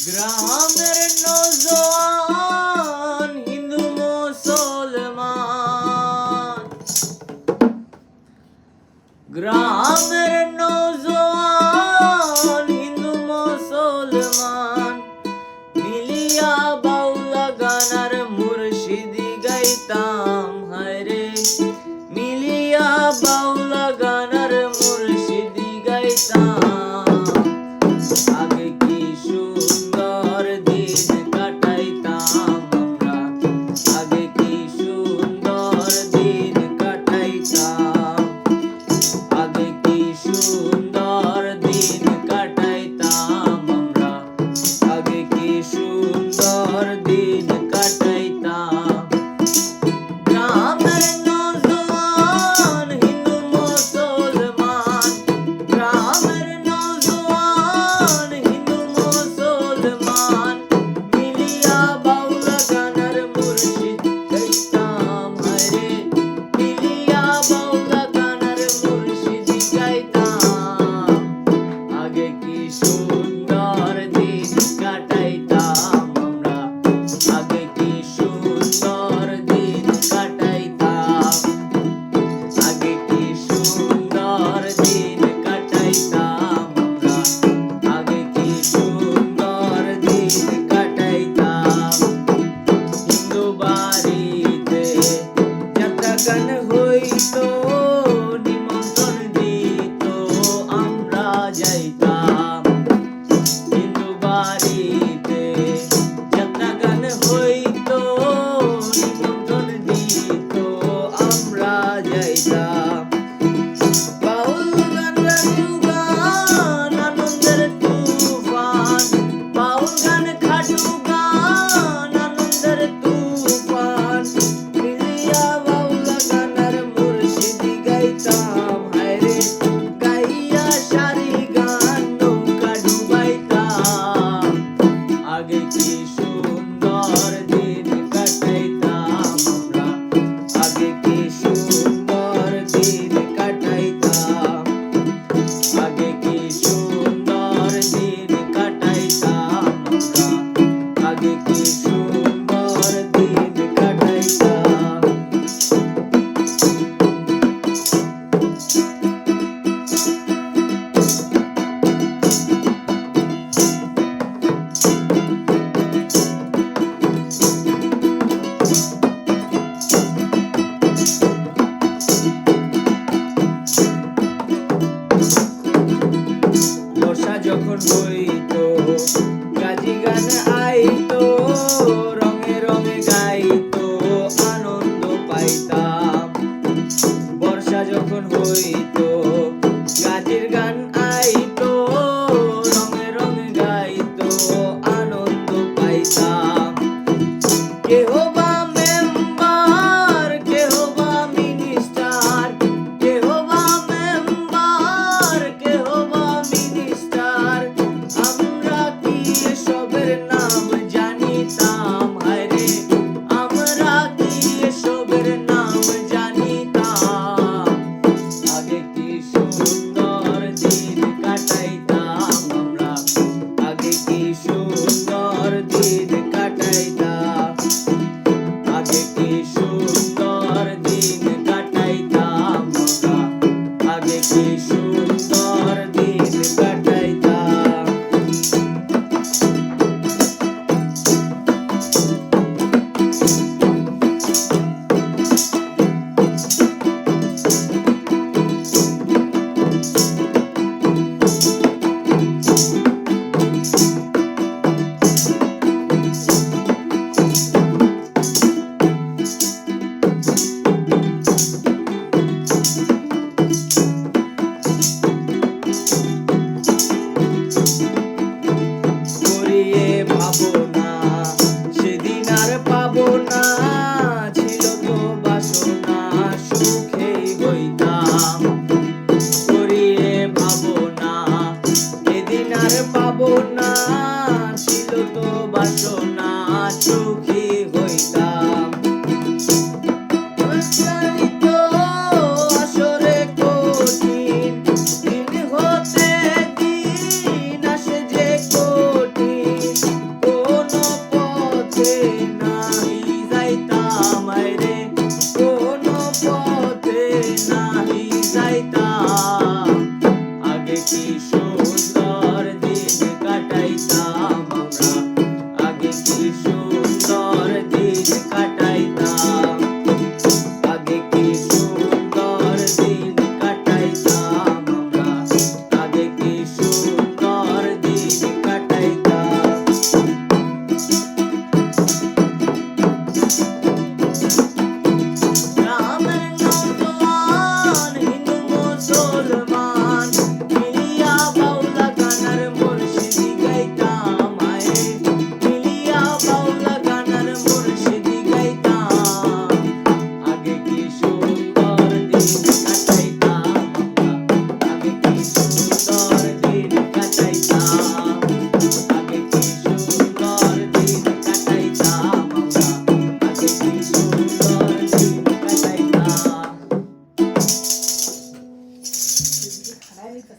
গ্রামের নওজোয়ান হিন্দু মুসলমান, গ্রামের নওজোয়ান হিন্দু মুসলমান মিলিয়া বাউলা গানার মুর্শিদি গাইতাম। হায়রে মিলিয়া বাউলা গানার মুর্শিদি গাইতাম। আগে কি সুন্দর দিন কাটাইতাম আমরা, আগে কি সুন্দর দিন কাটাইতাম, আগে কি সুন্দর দিন কাটাইতাম আমরা, আগে কি সুন্দর দিন কাটাইতাম। গ্রামের নওজোয়ান হিন্দু মুসলমান, গ্রামের নওজোয়ান হিন্দু মুসলমান মিলিয়া বাউলা গানার মুর্শিদ গাইতাম। হায়রে মিলিয়া বাউলা গানার মুর্শিদ গাইতাম। আগে কি সুন্দর দিন কাটাইতাম আমরা, আগে কি সুন্দর দিন কাটাইতাম, আগে কি সুন্দর দিন কাটাইতাম আমরা, আগে কি সুন্দর দিন কাটাইতাম। হিন্দু বাড়িতে যাত্রা গান হইতো, নিমন্ত্রণ দিত আমরা যাইতাম। হিন্দু বাড়িতে যাত্রা গান হইতো, নিমন্ত্রণ দিত আমরা যাইতাম। বাউল গান রাজু গান আনন্দের তুফান, বাউল গান খাটু গান আনন্দের তুফান মিলিয়া বাউলা গানার মুর্শিদি গাইতাম। হায়রে গাইয়া সারি গান নৌকা ডুবাইতাম। আগে কি সুন্দর দিন কাটাইতাম আমরা, আগে কি সুন্দর দিন কাটাইতাম, আগে কি সুন্দর দিন কাটাইতাম আমরা, আগে কি সুন্দর দিন কাটাইতাম। বর্ষা যখন হইতো গাজি গান আইতো, রঙে রঙে গাইতো আনন্দ পাইতাম। বর্ষা যখন হইতো গাজির গান আইতো, রঙে রঙে গাইতো আনন্দ পাইতাম। কেহ বা মেম্বার, কেহ বা মিনিস্টার, কেহ বা মেম্বার, কেহ বা মিনিস্টার আমরা কি এসবের নাম জানিতাম। হায়রে আমরা কি এসবের নাম জানিতাম। আগে কি সুন্দর দিন কাটাইতাম আমরা, আগে কি সুন্দর দিন কাটাইতাম, আগে কি সুন্দর দিন কাটাইতাম আমরা, আগে কি সুন্দর দিন কাটাইতাম। করিয়ে ভাবো না সেদিন আর পাবো না, ছিল তো বাসনা সুখেই হইতাম। করিয়ে ভাবো না সেদিন আর পাবো না, ছিল তো বাসনা